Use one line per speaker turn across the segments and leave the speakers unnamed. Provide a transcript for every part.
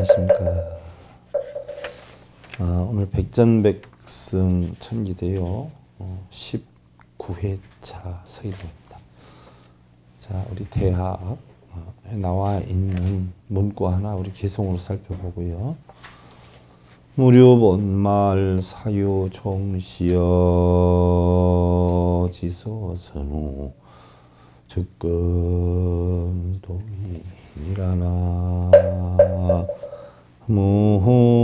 안녕하십니까. 오늘 백전백승 천기대요 19회차 서일입니다. 자, 우리 대하에 나와 있는 문구 하나 우리 개성으로 살펴보고요. 무료본말 사유 종시여 지소선우 즉금 도인이라나 무아이미다.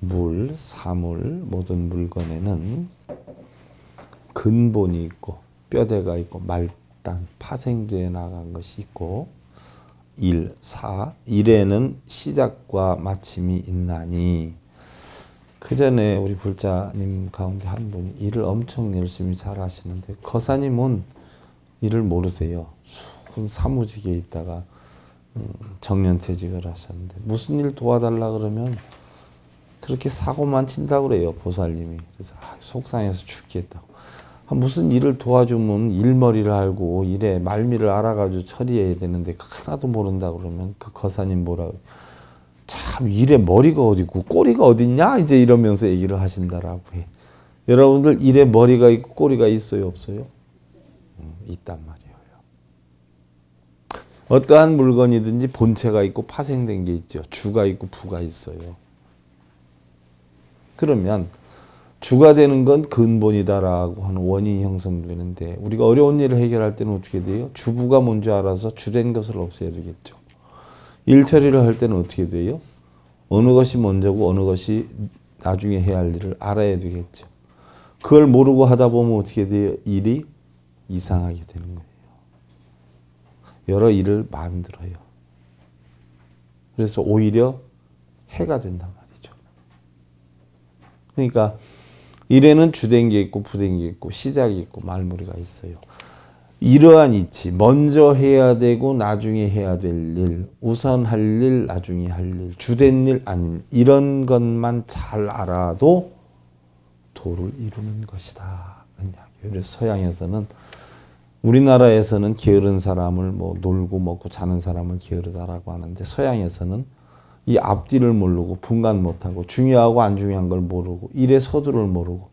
물, 사물, 모든 물건에는 근본이 있고 뼈대가 있고 말단, 파생되어 나간 것이 있고 일에는 시작과 마침이 있나니. 그 전에 우리 불자님 가운데 한 분이 일을 엄청 열심히 잘 하시는데 거사님은 일을 모르세요. 사무직에 있다가 정년퇴직을 하셨는데 무슨 일 도와달라 그러면 그렇게 사고만 친다고 그래요, 보살님이. 그래서 속상해서 죽겠다고. 무슨 일을 도와주면 일머리를 알고 일의 말미를 알아가지고 처리해야 되는데 하나도 모른다 그러면 그 거사님 뭐라고, 참 일의 머리가 어디 있고 꼬리가 어디 있냐 이제 이러면서 얘기를 하신다라고 해. 여러분들 일의 머리가 있고 꼬리가 있어요, 없어요? 있단 말이에요. 어떠한 물건이든지 본체가 있고 파생된 게 있죠. 주가 있고 부가 있어요. 그러면 주가 되는 건 근본이다라고 하는 원인이 형성되는데 우리가 어려운 일을 해결할 때는 어떻게 돼요? 주부가 뭔지 알아서 주된 것을 없애야 되겠죠. 일 처리를 할 때는 어떻게 돼요? 어느 것이 먼저고 어느 것이 나중에 해야 할 일을 알아야 되겠죠. 그걸 모르고 하다 보면 어떻게 돼요? 일이 이상하게 되는 거예요. 여러 일을 만들어요. 그래서 오히려 해가 된단 말이죠. 그러니까 일에는 주된 게 있고 부된 게 있고 시작이 있고 말머리가 있어요. 이러한 이치, 먼저 해야 되고 나중에 해야 될 일, 우선 할 일, 나중에 할 일, 주된 일, 아닌 이런 것만 잘 알아도 도를 이루는 것이다. 그래서 서양에서는, 우리나라에서는 게으른 사람을 뭐 놀고 먹고 자는 사람을 게으르다라고 하는데 서양에서는 이 앞뒤를 모르고 분간 못하고 중요하고 안 중요한 걸 모르고 일의 서두를 모르고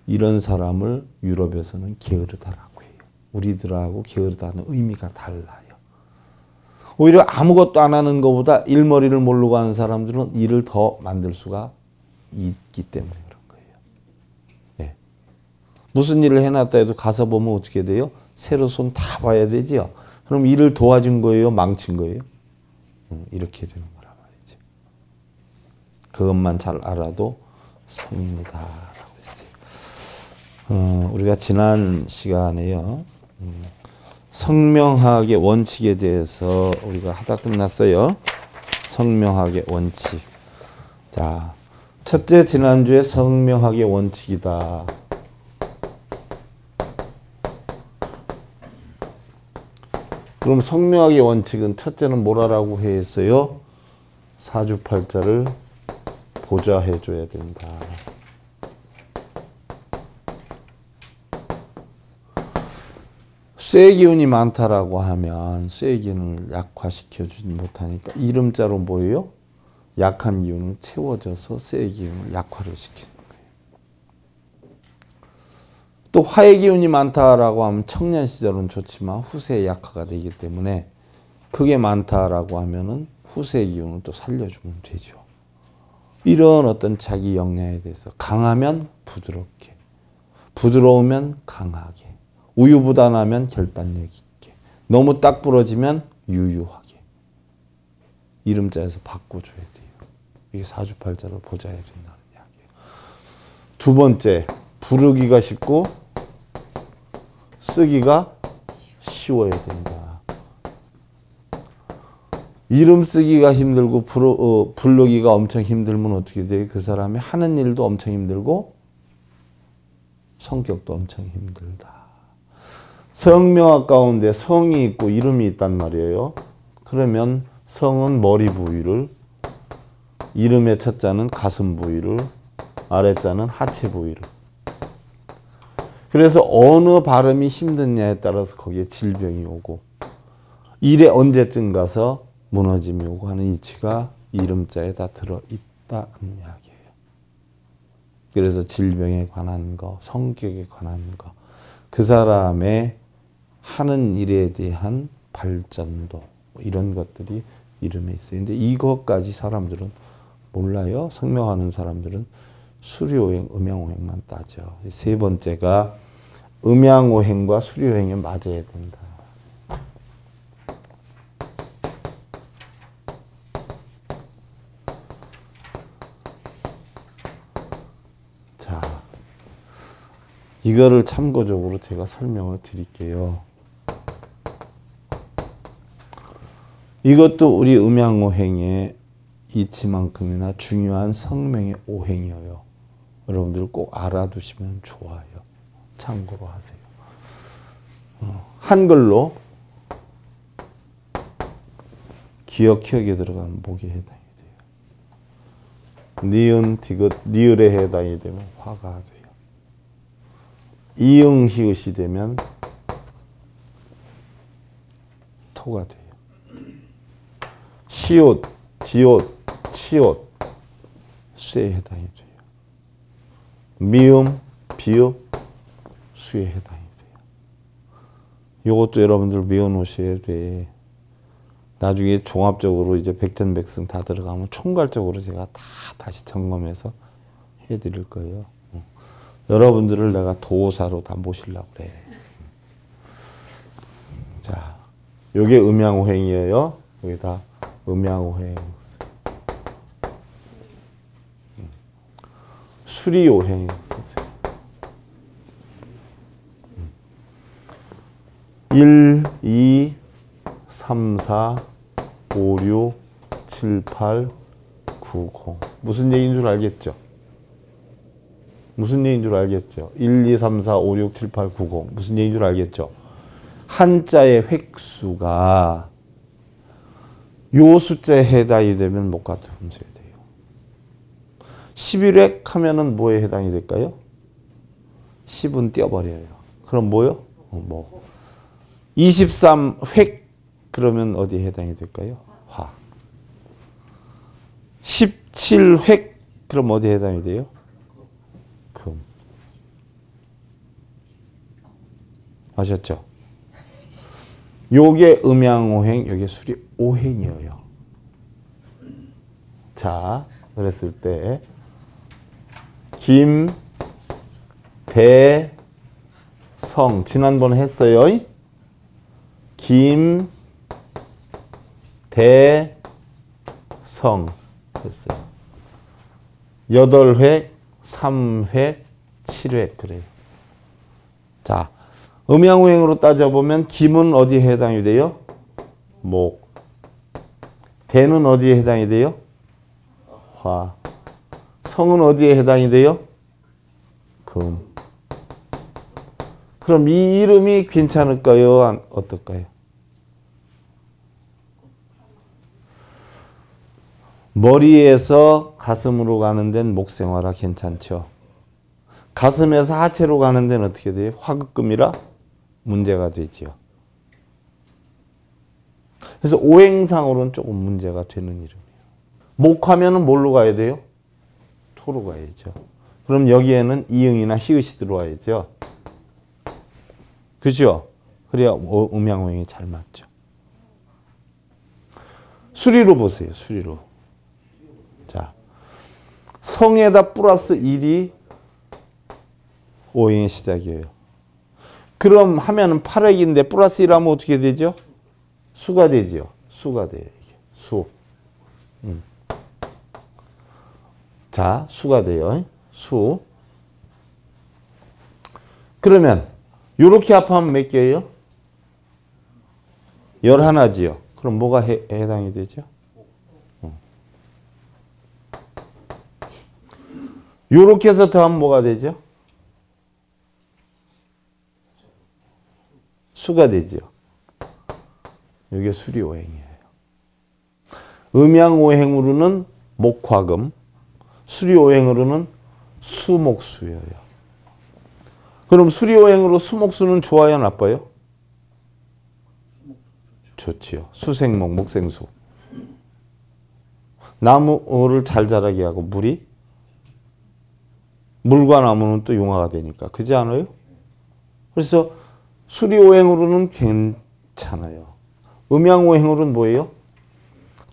이런 사람을 유럽에서는 게으르다라고 해요. 우리들하고 게으르다는 의미가 달라요. 오히려 아무것도 안 하는 것보다 일머리를 모르고 하는 사람들은 일을 더 만들 수가 있기 때문에 그런 거예요. 네. 무슨 일을 해놨다 해도 가서 보면 어떻게 돼요? 새로 손 다 봐야 되지요. 그럼 일을 도와준 거예요? 망친 거예요? 이렇게 되는 거란 말이죠. 그것만 잘 알아도 성입니다 라고 했어요. 우리가 지난 시간에요, 성명학의 원칙에 대해서 우리가 하다 끝났어요. 성명학의 원칙. 자, 첫째, 지난주에 성명학의 원칙이다. 그럼 성명학의 원칙은 첫째는 뭐라고 했어요? 사주팔자를 보좌해줘야 된다. 쇠 기운이 많다라고 하면 쇠 기운을 약화시켜주지 못하니까 이름자로 뭐예요? 약한 기운은 채워져서 쇠 기운을 약화를 시키는 거예요. 또 화의 기운이 많다라고 하면 청년 시절은 좋지만 후세에 약화가 되기 때문에 그게 많다라고 하면은 후세의 기운을 또 살려주면 되죠. 이런 어떤 자기 역량에 대해서 강하면 부드럽게, 부드러우면 강하게, 우유부단하면 결단력 있게, 너무 딱 부러지면 유유하게 이름자에서 바꿔줘야 돼요. 이게 사주팔자를 보좌해야 된다는 이야기예요. 두 번째, 부르기가 쉽고 쓰기가 쉬워야 된다. 이름 쓰기가 힘들고 부르기가 엄청 힘들면 어떻게 돼요? 그 사람이 하는 일도 엄청 힘들고 성격도 엄청 힘들다. 성명학 가운데 성이 있고 이름이 있단 말이에요. 그러면 성은 머리 부위를, 이름의 첫 자는 가슴 부위를, 아랫자는 하체 부위를. 그래서 어느 발음이 힘드냐에 따라서 거기에 질병이 오고 일에 언제쯤 가서 무너짐이 오고 하는 이치가 이름자에 다 들어있다는 이야기예요. 그래서 질병에 관한 거, 성격에 관한 거, 그 사람의 하는 일에 대한 발전도 이런 것들이 이름에 있어요. 근데 이것까지 사람들은 몰라요. 성명하는 사람들은 수리오행, 음양오행만 따져. 세 번째가 음양오행과 수리오행에 맞아야 된다. 자, 이거를 참고적으로 제가 설명을 드릴게요. 이것도 우리 음양오행의 이치만큼이나 중요한 성명의 오행이에요. 여러분들 꼭 알아두시면 좋아요. 참고로 하세요. 한글로 기억력에 들어가는 목에 해당이 돼요. 니은, 디귿, 리을에 해당이 되면 화가 돼요. 이응, 히읗이 되면 토가 돼요. 시옷, 지옷, 치옷, 수에 해당이 돼요. 미음, 비읍, 수에 해당이 돼요. 이것도 여러분들 외워놓으셔야 돼. 나중에 종합적으로 이제 백전백승 다 들어가면 총괄적으로 제가 다 다시 점검해서 해드릴 거예요. 여러분들을 내가 도사로 다 모시려고 그래. 자, 요게 음양오행이에요. 여기다 음양오행. 수리오행 쓰세요. 1, 2, 3, 4, 5, 6, 7, 8, 9, 0. 무슨 얘기인 줄 알겠죠? 무슨 얘기인 줄 알겠죠? 1, 2, 3, 4, 5, 6, 7, 8, 9, 0. 무슨 얘기인 줄 알겠죠? 한자의 획수가 요 숫자에 해당이 되면 목과 두음수가 돼요. 11획 하면은 뭐에 해당이 될까요? 10은 떼어버려요. 그럼 뭐요? 뭐. 23획 그러면 어디에 해당이 될까요? 화. 17획 그럼 어디에 해당이 돼요? 금. 아셨죠? 요게 음양오행, 요게 수리오행이에요. 자, 그랬을 때 김, 대, 성. 지난번에 했어요. 김, 대, 성 했어요. 8획, 3획, 7획 그래요. 자, 음양오행으로 따져보면 김은 어디에 해당이 돼요? 목. 대는 어디에 해당이 돼요? 화. 성은 어디에 해당이 돼요? 금. 그럼 이 이름이 괜찮을까요? 어떨까요? 머리에서 가슴으로 가는 데는 목생화라 괜찮죠. 가슴에서 하체로 가는 데는 어떻게 돼요? 화극금이라 문제가 되지요. 그래서 오행상으로는 조금 문제가 되는 이름이에요. 목하면은 뭘로 가야 돼요? 토로 가야죠. 그럼 여기에는 이응이나 히읗이 들어와야죠. 그죠? 그래야 음양오행이 잘 맞죠. 수리로 보세요. 수리로. 자, 성에다 플러스 1이 오행의 시작이에요. 그럼 하면은 8획인데 플러스 1 하면 어떻게 되죠? 수가 되죠. 수가 돼요. 수. 자, 수가 돼요. 수. 그러면 요렇게 합하면 몇 개예요? 11지요. 그럼 뭐가 해당이 되죠? 요렇게 해서 더하면 뭐가 되죠? 수가 되죠. 이게 수리오행이에요. 음양오행으로는 목화금, 수리오행으로는 수목수예요. 그럼 수리오행으로 수목수는 좋아요, 나빠요? 좋지요. 수생목, 목생수. 나무를 잘 자라게 하고 물과 나무는 또 용화가 되니까. 그렇지 않아요? 그래서 수리오행으로는 괜찮아요. 음양오행으로는 뭐예요?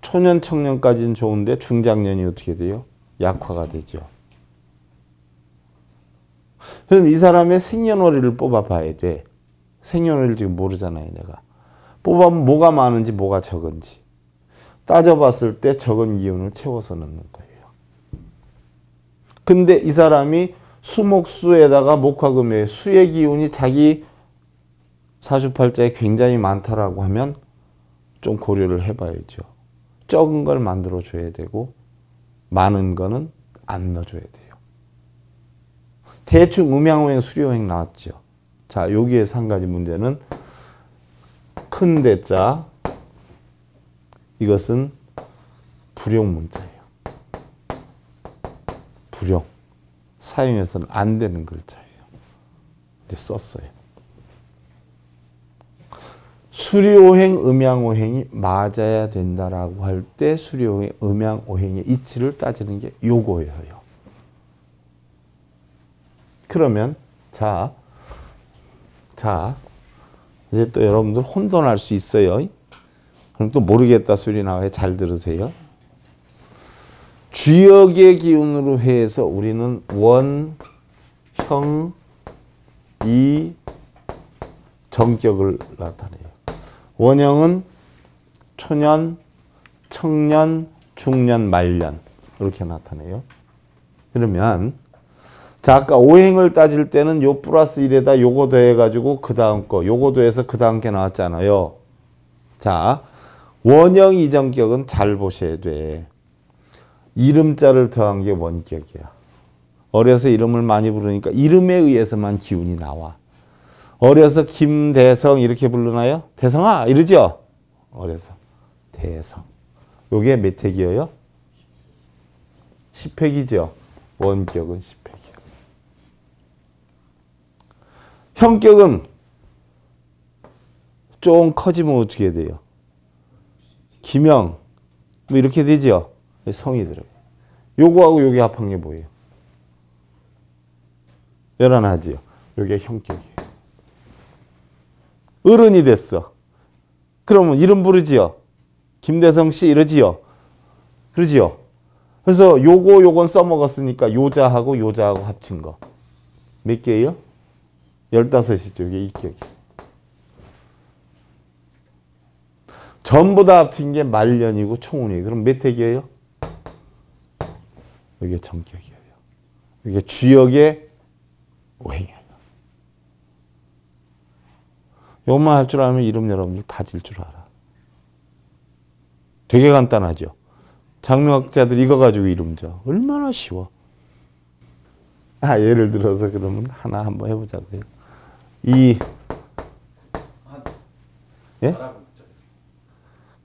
초년, 청년까지는 좋은데 중장년이 어떻게 돼요? 약화가 되죠. 그럼 이 사람의 생년월일을 뽑아봐야 돼. 생년월일 지금 모르잖아요, 내가. 뽑아보면 뭐가 많은지 뭐가 적은지. 따져봤을 때 적은 기운을 채워서 넣는 거예요. 근데 이 사람이 수목수에다가 목화금의 수의 기운이 자기 사주팔자에 굉장히 많다라고 하면 좀 고려를 해봐야죠. 적은 걸 만들어줘야 되고 많은 거는 안 넣어줘야 돼요. 대충 음양오행, 수리오행 나왔죠. 자, 여기에서 한 가지 문제는 큰 대자, 이것은 불용 문자예요. 불용. 사용해서는 안 되는 글자예요. 근데 썼어요. 수리오행, 음양오행이 맞아야 된다라고 할 때 수리오행, 음양오행의 이치를 따지는 게 요거예요. 그러면 자 이제 또 여러분들 혼돈할 수 있어요. 그럼 또 모르겠다 소리 나와요. 잘 들으세요. 주역의 기운으로 해서 우리는 원, 형, 이, 정격을 나타내요. 원형은 초년, 청년, 중년, 말년 이렇게 나타내요. 그러면 자, 아까 오행을 따질 때는 요 플러스 1에다 요거 더해가지고 그 다음 거, 요거 더해서 그 다음 게 나왔잖아요. 자, 원형 이정격은 잘 보셔야 돼. 이름자를 더한 게 원격이야. 어려서 이름을 많이 부르니까 이름에 의해서만 기운이 나와. 어려서 김대성 이렇게 부르나요? 대성아 이러죠? 어려서 대성. 요게 몇 획이에요? 10획이죠. 원격은 10획이에요. 형격은 좀 커지면 어떻게 돼요? 기명 뭐 이렇게 되죠? 성이 들어요. 요거하고 요게 합한 게 뭐예요? 열한하지요. 요게 형격이에요. 어른이 됐어. 그러면 이름 부르지요. 김대성 씨 이러지요. 그러지요. 그래서 요건 써먹었으니까 요자하고 요자하고 합친 거. 몇 개예요? 15이죠. 이게 이격이. 전부 다 합친 게 말년이고 총운이에요. 그럼 몇 획이에요? 이게 정격이에요. 이게 주역의 오행이에요. 요것만 할 줄 알면 이름 여러분들 다 질 줄 알아. 되게 간단하죠. 장명학자들 이거 가지고 이름 져. 얼마나 쉬워. 예를 들어서 그러면 하나 한번 해보자고요. 예?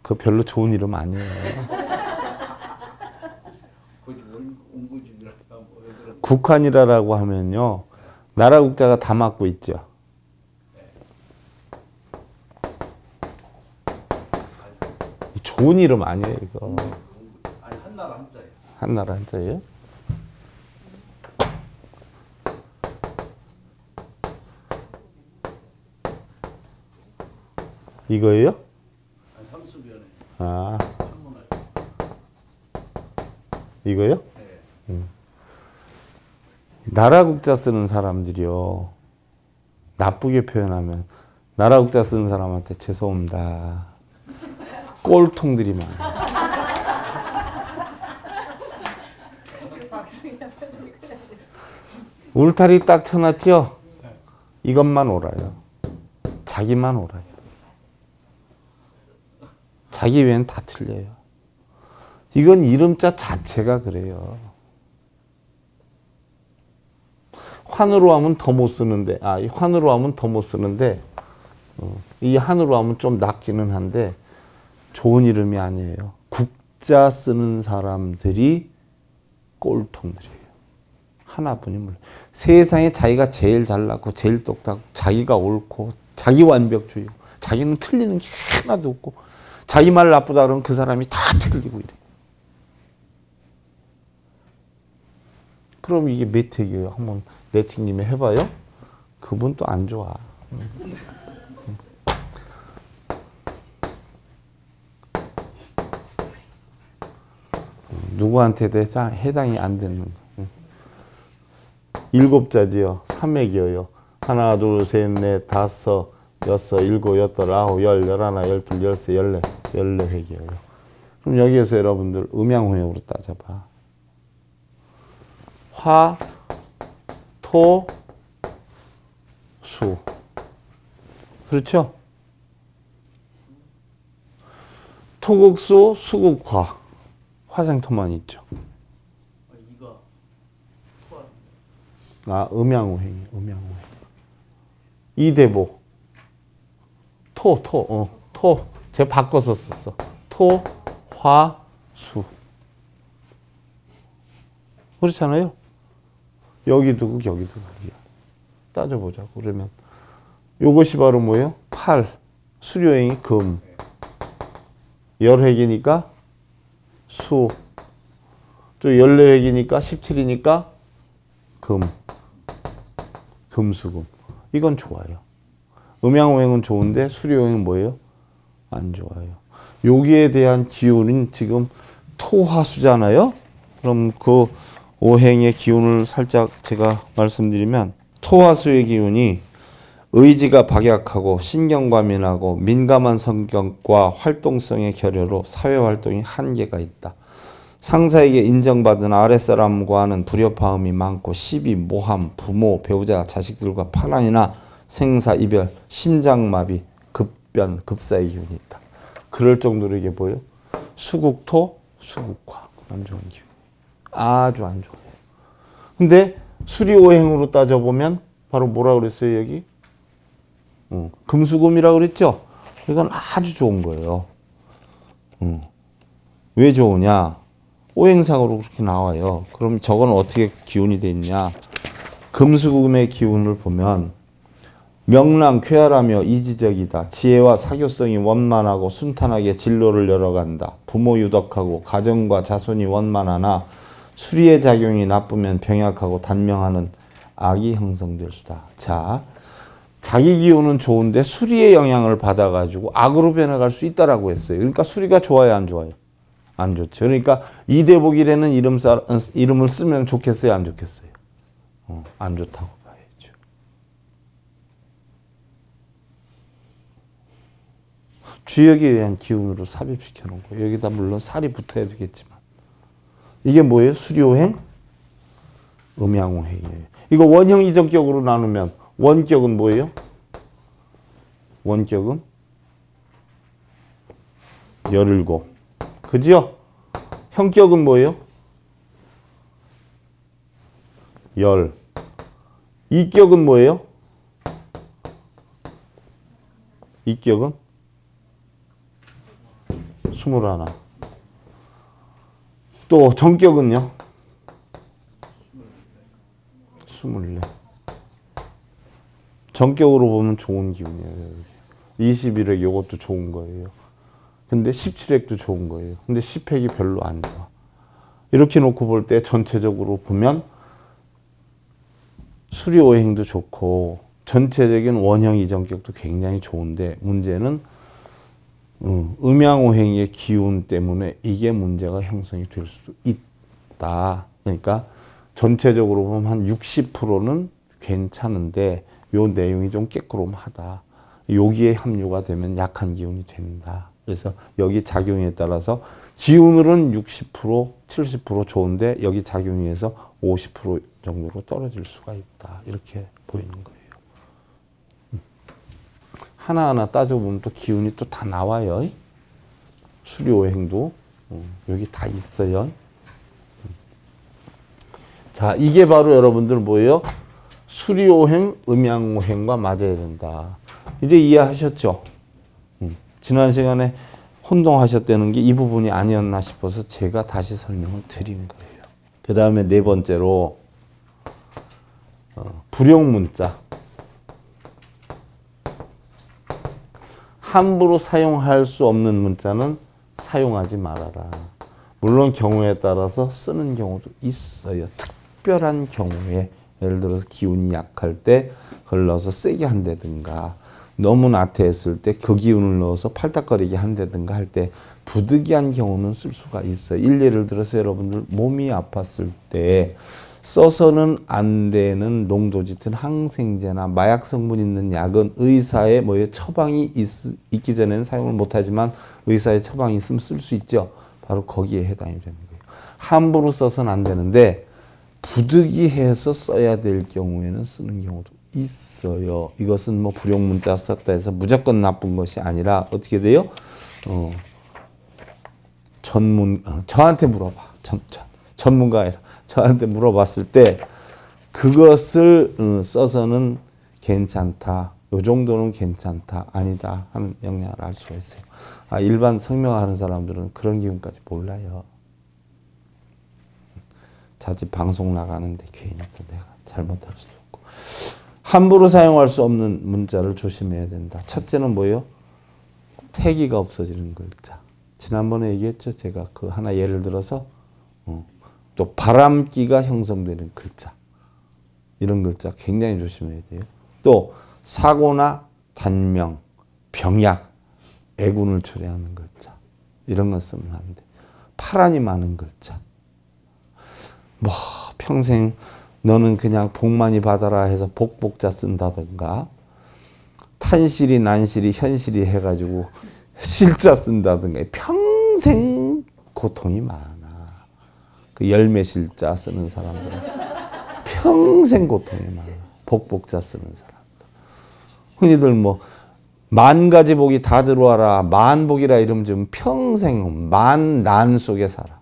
그거 별로 좋은 이름 아니에요. 국환이라고 하면요. 나라 국자가 다 맞고 있죠. 좋은 이름 아니에요, 이거.
아니, 한나라 한자예요.
한나라 한자예요? 이거예요?
삼수변에.
아,
한문화요.
이거요?
네.
나라 국자 쓰는 사람들이요. 나쁘게 표현하면 나라 국자 쓰는 사람한테 죄송합니다. 꼴통들이 많아요. 울타리 딱 쳐놨죠? 이것만 옳아요. 자기만 옳아요. 자기 외엔 다 틀려요. 이건 이름자 자체가 그래요. 환으로 하면 더 못 쓰는데, 환으로 하면 더 못 쓰는데, 이 한으로 하면 좀 낫기는 한데, 좋은 이름이 아니에요. 국자 쓰는 사람들이 꼴통들이에요. 하나뿐임을. 세상에 자기가 제일 잘났고 제일 똑똑하고 자기가 옳고 자기 완벽주의고 자기는 틀리는 게 하나도 없고 자기 말 나쁘다 그러면 그 사람이 다 틀리고 이래. 그럼 이게 매택이에요. 한번 매택님이 해봐요. 그분 또 안 좋아. 누구한테도 해당이 안 되는 거. 7자지요. 3액이에요. 하나, 둘, 셋, 넷, 다섯, 여섯, 일곱, 여덟, 아홉, 열, 열하나, 열둘, 열세, 열네. 14획이에요. 그럼 여기에서 여러분들 음양호행으로 따져봐. 화, 토, 수. 그렇죠? 토국수, 수국화. 화생토만 있죠.
이거 토한.
아, 음양호행이, 음양호행. 이대보. 토. 제가 바꿔서 썼어. 토, 화, 수. 그렇잖아요? 여기도 극, 여기도 극이야. 따져보자고. 그러면 요것이 바로 뭐예요? 팔. 수료행이 금. 열획이니까 수. 또 14획이니까 17이니까 금. 금수금. 이건 좋아요. 음양호행은 좋은데 수료행은 뭐예요? 안 좋아요. 여기에 대한 기운은 지금 토화수잖아요. 그럼 그 오행의 기운을 살짝 제가 말씀드리면 토화수의 기운이 의지가 박약하고 신경과민하고 민감한 성격과 활동성의 결여로 사회활동이 한계가 있다. 상사에게 인정받은 아랫사람과는 불협화음이 많고 시비, 모함, 부모, 배우자, 자식들과 파란이나 생사, 이별, 심장마비, 급변, 급사의 기운이 있다. 그럴 정도로 이게 뭐예요? 수국토, 수국화. 안 좋은 기운. 아주 안 좋아요. 근데 수리오행으로 따져보면 바로 뭐라 그랬어요, 여기? 금수금이라고 그랬죠? 이건 아주 좋은 거예요. 왜 좋으냐? 오행상으로 그렇게 나와요. 그럼 저건 어떻게 기운이 돼 있냐? 금수금의 기운을 보면 명랑, 쾌활하며 이지적이다. 지혜와 사교성이 원만하고 순탄하게 진로를 열어간다. 부모 유덕하고 가정과 자손이 원만하나 수리의 작용이 나쁘면 병약하고 단명하는 악이 형성될 수다. 자, 자기 기운은 좋은데 수리의 영향을 받아가지고 악으로 변해갈 수 있다라고 했어요. 그러니까 수리가 좋아요, 안 좋아요? 안 좋죠. 그러니까 이대복이라는 이름을 쓰면 좋겠어요, 안 좋겠어요? 안 좋다고 봐야죠. 주역에 의한 기운으로 삽입시켜 놓은 거예요. 여기다 물론 살이 붙어야 되겠지만. 이게 뭐예요? 수리오행? 음양오행이에요. 이거 원형 이정격으로 나누면 원격은 뭐예요? 원격은 17. 그죠? 형격은 뭐예요? 10. 이격은 뭐예요? 이격은 21. 또 정격은요? 24. 정격으로 보면 좋은 기운이에요. 21획 이것도 좋은 거예요. 근데 17획도 좋은 거예요. 근데 10획이 별로 안 좋아. 이렇게 놓고 볼 때 전체적으로 보면 수리오행도 좋고 전체적인 원형 이정격도 굉장히 좋은데 문제는 음양오행의 기운 때문에 이게 문제가 형성이 될 수 있다. 그러니까 전체적으로 보면 한 60%는 괜찮은데 요 내용이 좀 깨끗하다. 여기에 합류가 되면 약한 기운이 된다. 그래서 여기 작용에 따라서 기운으로는 60%, 70% 좋은데 여기 작용에 의해서 50% 정도로 떨어질 수가 있다. 이렇게 보이는 거예요. 하나하나 따져보면 또 기운이 또 다 나와요. 수리오행도 여기 다 있어요. 자, 이게 바로 여러분들 뭐예요? 수리오행, 음양오행과 맞아야 된다. 이제 이해하셨죠? 지난 시간에 혼동하셨다는 게 이 부분이 아니었나 싶어서 제가 다시 설명을 드린 거예요. 그 다음에 네 번째로 불용문자. 함부로 사용할 수 없는 문자는 사용하지 말아라. 물론 경우에 따라서 쓰는 경우도 있어요. 특별한 경우에 예를 들어서 기운이 약할 때 그걸 넣어서 세게 한다든가 너무 나태했을 때 그 기운을 넣어서 팔딱거리게 한다든가 할 때 부득이한 경우는 쓸 수가 있어요. 예를 들어서 여러분들 몸이 아팠을 때 써서는 안 되는 농도 짙은 항생제나 마약 성분 있는 약은 의사의 뭐예요? 처방이 있기 전에는 사용을 못하지만 의사의 처방이 있으면 쓸 수 있죠. 바로 거기에 해당이 되는 거예요. 함부로 써서는 안 되는데 부득이해서 써야 될 경우에는 쓰는 경우도 있어요. 이것은 뭐 불용문자 썼다 해서 무조건 나쁜 것이 아니라 어떻게 돼요? 저한테 물어봐. 전문가 아니라 저한테 물어봤을 때 그것을 써서는 괜찮다. 요 정도는 괜찮다. 아니다. 하는 영향을 알 수가 있어요. 일반 성명하는 사람들은 그런 기분까지 몰라요. 자칫 방송 나가는데 괜히 또 내가 잘못할 수도 있고. 함부로 사용할 수 없는 문자를 조심해야 된다. 첫째는 뭐예요? 태기가 없어지는 글자. 지난번에 얘기했죠. 제가 그 하나 예를 들어서 또 바람기가 형성되는 글자. 이런 글자 굉장히 조심해야 돼요. 또 사고나 단명, 병약, 애군을 초래하는 글자. 이런 거 쓰면 안 돼. 파란이 많은 글자. 뭐 평생 너는 그냥 복 많이 받아라 해서 복복자 쓴다든가 탄실이 난실이 현실이 해가지고 실자 쓴다든가 평생 고통이 많아. 그 열매실자 쓰는 사람들은 평생 고통이 많아. 복복자 쓰는 사람들. 흔히들 뭐 만 가지 복이 다 들어와라. 만복이라 이러면 좀 평생 만난 속에 살아.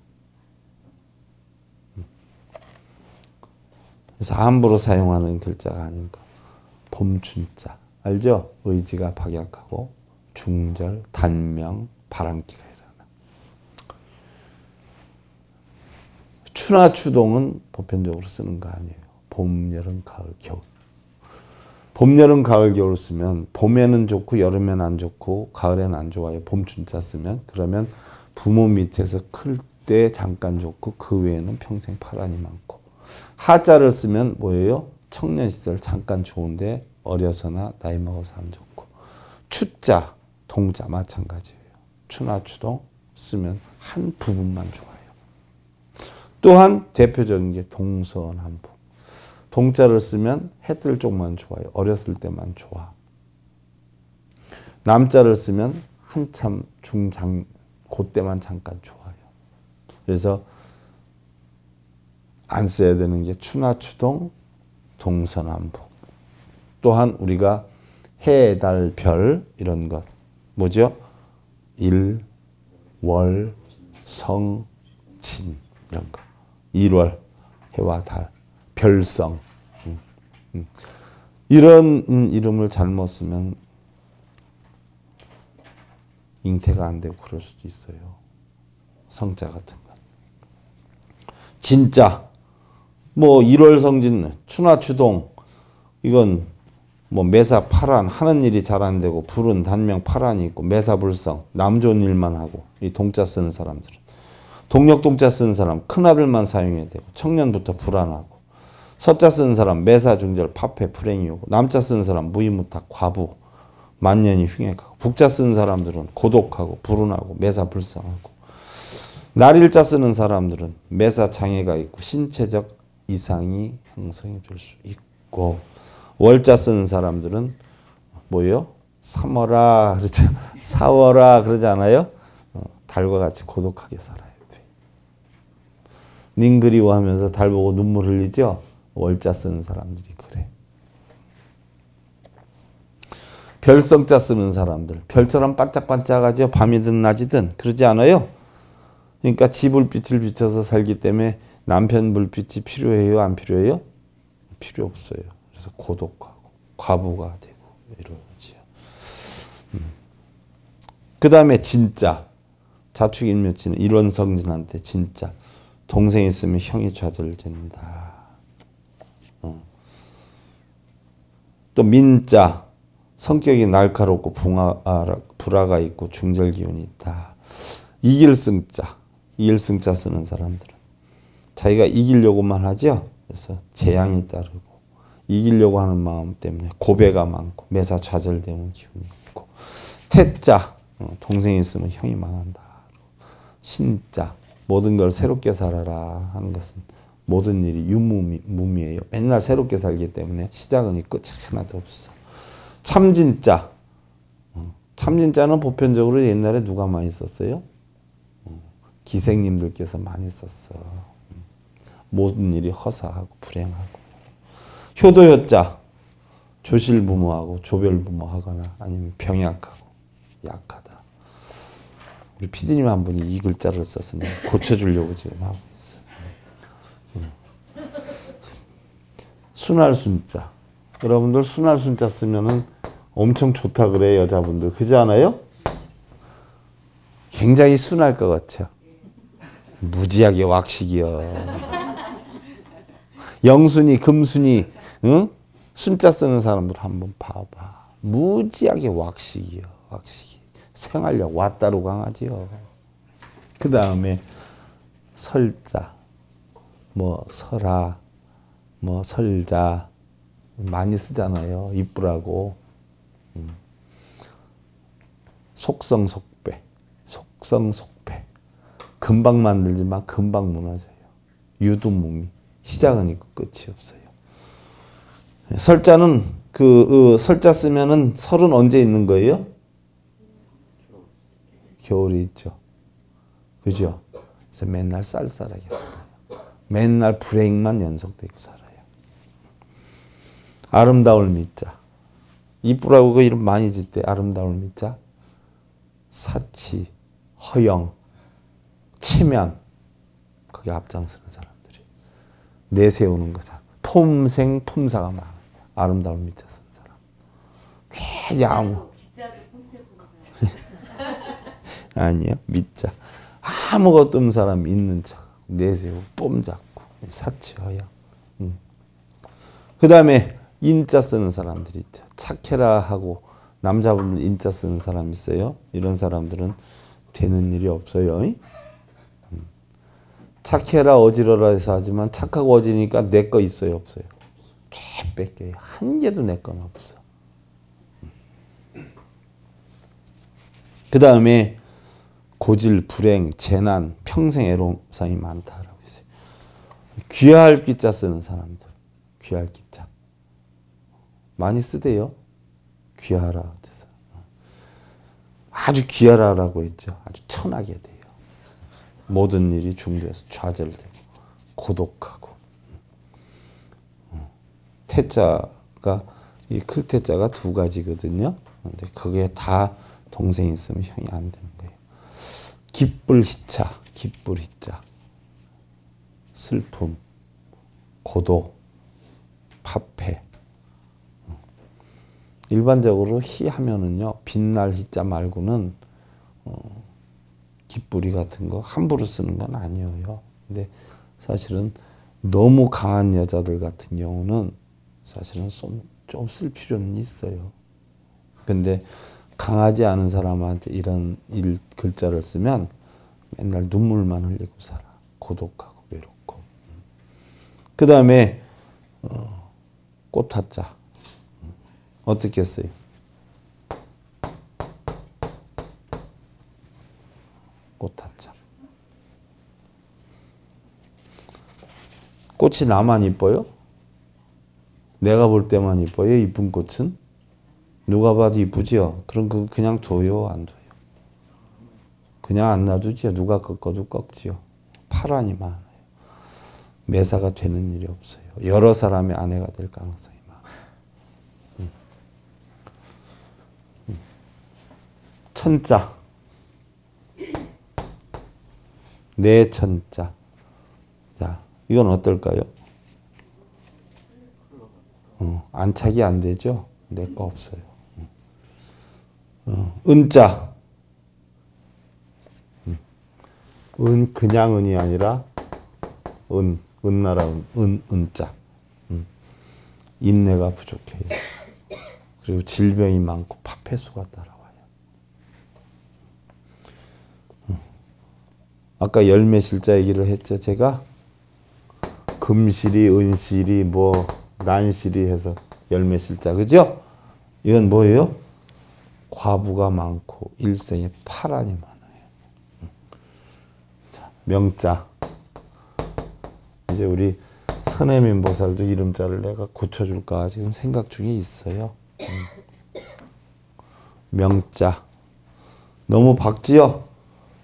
그래서 함부로 사용하는 글자가 아닌 거. 봄춘자. 알죠? 의지가 박약하고 중절, 단명, 바람기가 일어나. 추나 추동은 보편적으로 쓰는 거 아니에요. 봄, 여름, 가을, 겨울. 봄, 여름, 가을, 겨울 쓰면 봄에는 좋고 여름에는 안 좋고 가을에는 안 좋아요. 봄춘자 쓰면. 그러면 부모 밑에서 클 때 잠깐 좋고 그 외에는 평생 파란이 많고. 하자를 쓰면 뭐예요? 청년 시절 잠깐 좋은데 어려서나 나이 먹어서 안 좋고. 추자, 동자 마찬가지예요. 추나 추동 쓰면 한 부분만 좋아요. 또한 대표적인 게 동서남북. 동자를 쓰면 해 뜰 쪽만 좋아요. 어렸을 때만 좋아. 남자를 쓰면 한참 중장 그때만 잠깐 좋아요. 그래서 안 써야 되는 게 추나 추동, 동서남북. 또한 우리가 해, 달, 별 이런 것 뭐죠? 일, 월, 성, 진 이런 거. 일월, 해와 달, 별성 이런 이름을 잘못 쓰면 잉태가 안 되고 그럴 수도 있어요. 성자 같은 거. 진짜 뭐 1월 성진, 추나 추동 이건 뭐 매사 파란 하는 일이 잘 안 되고 불은 단명 파란이 있고 매사불성 남 좋은 일만 하고 이 동자 쓰는 사람들은 동력동자 쓰는 사람 큰아들만 사용해야 되고 청년부터 불안하고 서자 쓰는 사람 매사중절 파패 불행이 오고 남자 쓰는 사람 무이무탁 과부 만년이 흉액하고 북자 쓰는 사람들은 고독하고 불운하고 매사불성하고 날일자 쓰는 사람들은 매사장애가 있고 신체적 이상이 형성해 줄 수 있고 월자 쓰는 사람들은 뭐예요? 3월아 그러죠. 4월아 그러지 않아요? 달과 같이 고독하게 살아야 돼. 님 그리워하면서 달 보고 눈물 흘리죠? 월자 쓰는 사람들이 그래. 별성자 쓰는 사람들 별처럼 반짝반짝하죠. 밤이든 낮이든 그러지 않아요? 그러니까 지불빛을 비춰서 살기 때문에 남편 불빛이 필요해요? 안 필요해요? 필요 없어요. 그래서 고독하고 과부가 되고 이러지요. 그 다음에 진짜 자축인묘치는 일원성진한테 진짜 동생 있으면 형이 좌절된다. 또 민자, 성격이 날카롭고 불화가 있고 중절 기운이 있다. 이길승자, 이길승자 쓰는 사람들은 자기가 이기려고만 하죠. 그래서 재앙이 따르고 이기려고 하는 마음 때문에 고배가 많고 매사 좌절되는 기운이 있고. 태자, 동생이 있으면 형이 망한다. 신자, 모든 걸 새롭게 살아라 하는 것은 모든 일이 유무미예요. 맨날 새롭게 살기 때문에 시작은 있고 끝이 하나도 없어. 참진자, 참진자는 보편적으로 옛날에 누가 많이 썼어요? 기생님들께서 많이 썼어. 모든 일이 허사하고 불행하고. 효도효자, 조실부모하고 조별부모하거나 아니면 병약하고 약하다. 우리 피디님 한 분이 이 글자를 썼으니 고쳐주려고 지금 하고 있어요. 순할순자. 여러분들 순할순자 쓰면은 엄청 좋다 그래 여자분들. 그렇지 않아요? 굉장히 순할 것 같죠. 무지하게 왁식이요. 영순이, 금순이, 응? 순자 쓰는 사람들 한번 봐봐. 무지하게 왁식이요. 왁식이. 생활력 왔다로 강하지요. 그 다음에 설자, 뭐 설아, 뭐 설자 많이 쓰잖아요. 이쁘라고. 속성속배, 속성속배. 금방 만들지만 금방 무너져요. 유두무미. 시작은 있고 끝이 없어요. 설자는 설자 쓰면은 설은 언제 있는 거예요? 겨울이 있죠. 그죠? 그래서 맨날 쌀쌀하게 살아요. 맨날 불행만 연속되고 살아요. 아름다울 미자. 이쁘라고 그 이름 많이 짓대. 아름다울 미자. 사치, 허영, 체면. 그게 앞장서는 사람들이. 내세우는 거잖아. 폼생, 폼사가 많아요. 아름다울 미자 쓴 사람. 괜히 아무. 아니요. 미자. 아무것도 없는 사람 있는 척. 내세우고 뽐잡고. 사치, 허영. 그 다음에 인자 쓰는 사람들이 있죠. 착해라 하고 남자분들 인자 쓰는 사람 있어요. 이런 사람들은 되는 일이 없어요. 착해라 어지러라 해서 하지만 착하고 어지니까 내 거 있어요 없어요? 쫙 뺏겨요. 한 개도 내 건 없어. 그 다음에 고질, 불행, 재난, 평생 애로사항이 많다라고 했어요. 귀할 귀자 쓰는 사람들. 귀할 귀자. 많이 쓰대요. 귀하라. 아주 귀하라라고 했죠. 아주 천하게 돼요. 모든 일이 중도에서 좌절되고 고독하고. 태자가 이 클태자가 두 가지거든요. 근데 그게 다 동생이 있으면 형이 안 되는 거예요. 기쁠희자, 기쁠희자. 슬픔, 고독, 파패. 일반적으로 희 하면은요, 빛날 희자 말고는 기쁘리 같은 거 함부로 쓰는 건 아니에요. 근데 사실은 너무 강한 여자들 같은 경우는 사실은 좀 쓸 필요는 있어요. 근데 강하지 않은 사람한테 이런 글자를 쓰면 맨날 눈물만 흘리고 살아. 고독하고 외롭고. 그 다음에 꽃화자. 어떻게 써요? 꽃화자. 꽃이 나만 이뻐요? 내가 볼 때만 이뻐요? 이쁜 꽃은? 누가 봐도 이쁘지요? 그럼 그냥 둬요? 안 둬요? 그냥 안 놔두지요? 누가 꺾어도 꺾지요? 파란이 많아요. 매사가 되는 일이 없어요. 여러 사람의 아내가 될 가능성이 많아요. 천자. 내천자. 자, 이건 어떨까요? 안착이 안 되죠? 내 거 없어요. 은자. 은, 그냥 은이 아니라 은나라 은자. 인내가 부족해요. 그리고 질병이 많고 파폐수가 따라와요. 아까 열매실자 얘기를 했죠. 제가 금실이, 은실이, 뭐 난실이 해서 열매실자, 그죠? 이건 뭐예요? 과부가 많고 일생에 파란이 많아요. 자, 명자. 이제 우리 선해민보살도 이름자를 내가 고쳐줄까 지금 생각 중에 있어요. 명자. 너무 박지요?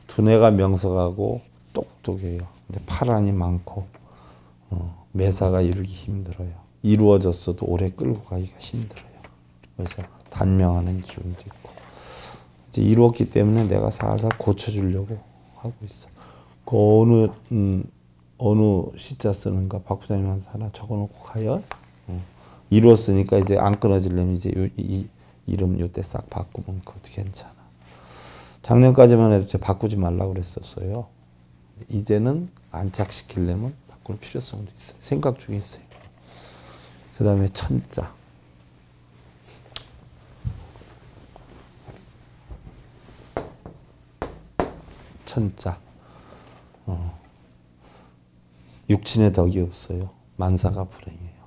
두뇌가 명석하고 똑똑해요. 근데 파란이 많고 매사가 이루기 힘들어요. 이루어졌어도 오래 끌고 가기가 힘들어요. 그래서 단명하는 기운도 있고 이제 이루었기 때문에 내가 살살 고쳐주려고 하고 있어. 그 어느 시자 쓰는가 박 부장님한테 하나 적어놓고 가요. 이루었으니까 이제 안 끊어지려면 이제 이 이름 요때 싹 바꾸면 그것도 괜찮아. 작년까지만 해도 제가 바꾸지 말라고 그랬었어요. 이제는 안착시키려면 바꿀 필요성도 있어요. 생각 중에 있어요. 그 다음에 천자. 천자. 육친의 덕이 없어요. 만사가 불행해요.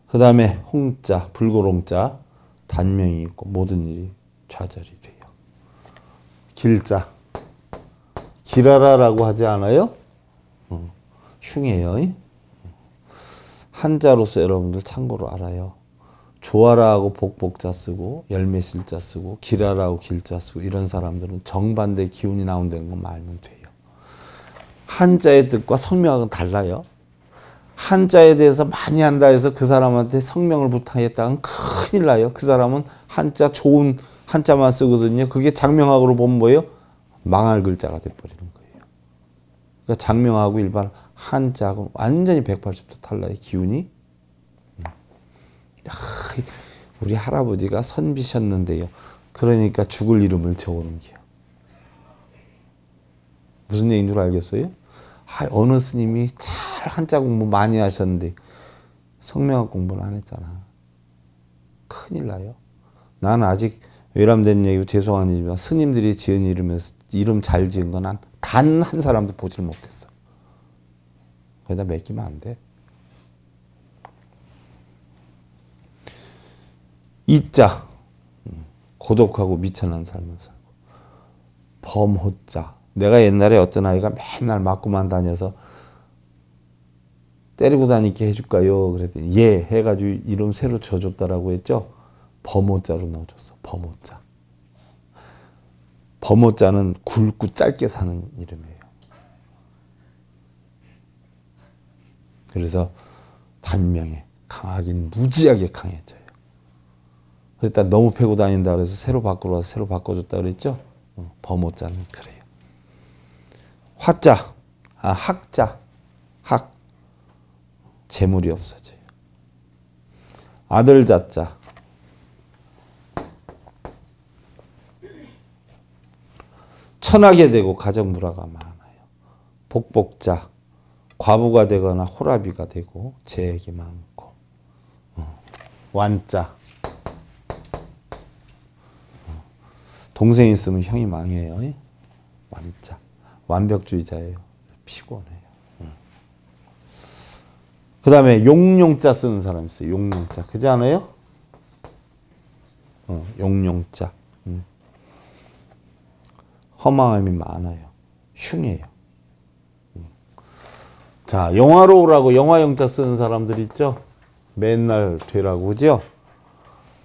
그 다음에 홍자, 불고롱자. 단명이 있고 모든 일이 좌절이 돼요. 길자. 길하라라고 하지 않아요? 흉해요. 한자로서 여러분들 참고로 알아요. 조아라하고 복복자 쓰고 열매실자 쓰고 길하라하고 길자 쓰고 이런 사람들은 정반대 기운이 나온다는 것만 알면 돼요. 한자의 뜻과 성명하고는 달라요. 한자에 대해서 많이 한다 해서 그 사람한테 성명을 부탁했다면 큰일 나요. 그 사람은 한자 좋은 한자만 쓰거든요. 그게 장명학으로 보면 뭐예요? 망할 글자가 돼버리는 거예요. 그러니까 장명하고 일반 한자하고 완전히 180도 달라요. 기운이. 우리 할아버지가 선비셨는데요. 그러니까 죽을 이름을 적어놓은 게요. 무슨 얘기인 줄 알겠어요? 어느 스님이 잘 한자 공부 많이 하셨는데 성명학 공부는 안 했잖아. 큰일 나요. 나는 아직 외람된 얘기고 죄송한 얘기지만 스님들이 지은 이름에서 이름 잘 지은 건 단 한 사람도 보질 못했어. 거기다 맡기면 안 돼. 이자. 고독하고 미천한 삶을 살고. 범호자. 내가 옛날에 어떤 아이가 맨날 맞고만 다녀서 때리고 다니게 해줄까요? 그랬더니 예 해가지고 이름 새로 지어줬다라고 했죠. 범호자로 넣어줬어. 범호자. 범호자는 굵고 짧게 사는 이름이에요. 그래서 단명해. 강하긴 무지하게 강해져요. 그랬다 너무 패고 다닌다 그래서 새로 바꾸러 와서 새로 바꿔줬다 그랬죠. 범호자는 그래요. 화자, 학자, 학, 재물이 없어져요. 아들 자자, 천하게 되고 가정 불화가 많아요. 복복자, 과부가 되거나 호라비가 되고 재액이 많고. 완자, 동생 있으면 형이 망해요. 완자. 완벽주의자예요. 피곤해요. 그 다음에 용용자 쓰는 사람 있어요. 용용자. 그지 않아요? 용용자. 허망함이 많아요. 흉해요. 자, 영화로우라고 영화용자 쓰는 사람들 있죠? 맨날 되라고, 그죠?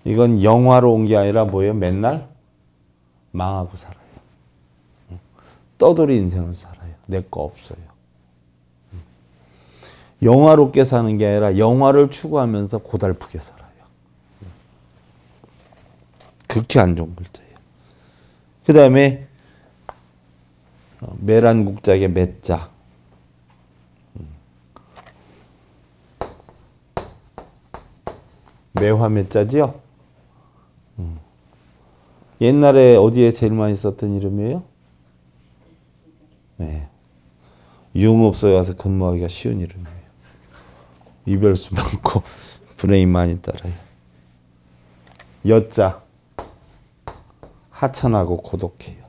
이건 영화로운 게 아니라 뭐예요? 맨날 망하고 살아요. 떠돌이 인생을 살아요. 내 거 없어요. 영화롭게 사는 게 아니라 영화를 추구하면서 고달프게 살아요. 극히 안 좋은 글자예요. 그 다음에 매란국자에게 매자. 매화매자지요? 옛날에 어디에 제일 많이 썼던 이름이에요? 네. 유흥업소에 가서 근무하기가 쉬운 이름이에요. 이별수 많고 불행이 많이 따라요. 여자 하천하고 고독해요.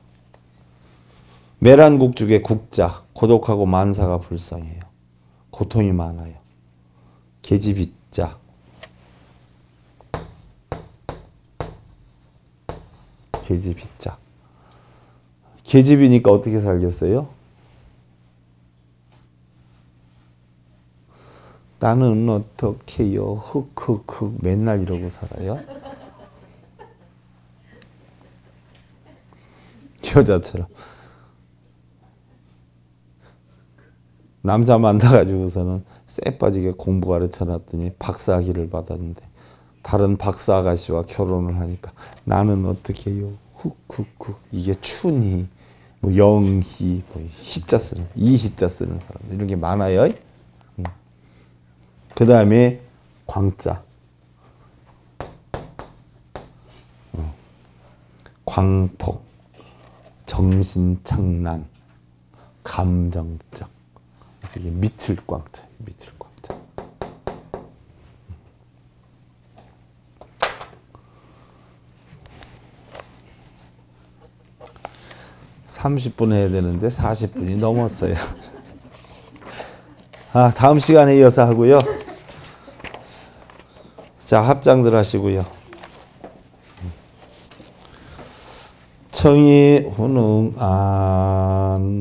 메란국죽의 국자 고독하고 만사가 불쌍해요. 고통이 많아요. 계집이자 계집이자 계집이니까 어떻게 살겠어요? 나는 어떡해요? 흑흑흑 맨날 이러고 살아요? 여자처럼 남자 만나가지고서는 쎄 빠지게 공부 가르쳐 놨더니 박사학위를 받았는데 다른 박사 아가씨와 결혼을 하니까 나는 어떻게 해요? 훅훅훅 이게 춘희 뭐 영희 뭐 희자 쓰는 이희자 쓰는 사람 이런 게 많아요. 그 다음에 광자 광폭 정신착란 감정적 그래서 이게 미칠 광자 미칠 광자 30분 해야 되는데 40분이 넘었어요. 다음 시간에 이어서 하고요. 자, 합장들 하시고요. 청이 훈흥 아니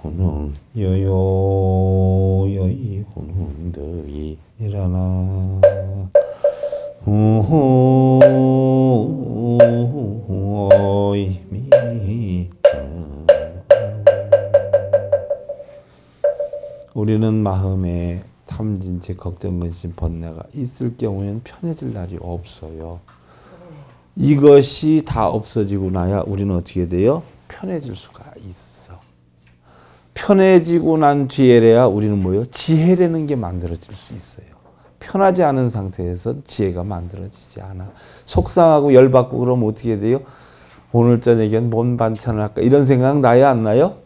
훈흥 여요 여이 훈흥 더이 일어나 오이 미 우리는 마음에 탐진치 걱정 근심 번뇌가 있을 경우에는 편해질 날이 없어요. 이것이 다 없어지고 나야 우리는 어떻게 돼요? 편해질 수가 있어. 편해지고 난 뒤에래야 우리는 뭐예요? 지혜라는 게 만들어질 수 있어요. 편하지 않은 상태에서 지혜가 만들어지지 않아. 속상하고 열받고 그러면 어떻게 돼요? 오늘 저녁엔 뭔 반찬을 할까? 이런 생각 나요? 안 나요?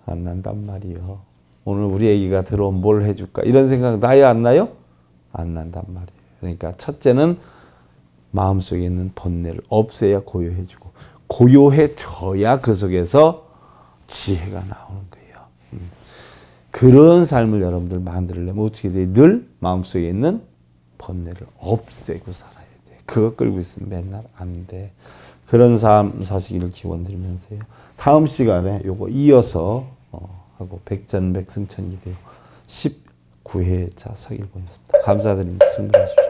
안 난단 말이에요. 오늘 우리 애기가 들어오면 뭘 해줄까? 이런 생각 나요? 안 나요? 안 난단 말이에요. 그러니까 첫째는 마음속에 있는 번뇌를 없애야 고요해지고 고요해져야 그 속에서 지혜가 나오는 거예요. 그런 삶을 여러분들 만들려면 어떻게 돼요? 늘 마음속에 있는 번뇌를 없애고 살아야 돼. 그거 끌고 있으면 맨날 안 돼. 그런 삶 사시기를 기원드리면서요. 다음 시간에 요거 이어서 하고 백전백승천이 되고 19회차 서길 보냈습니다. 감사드립니다. 승리하십시오.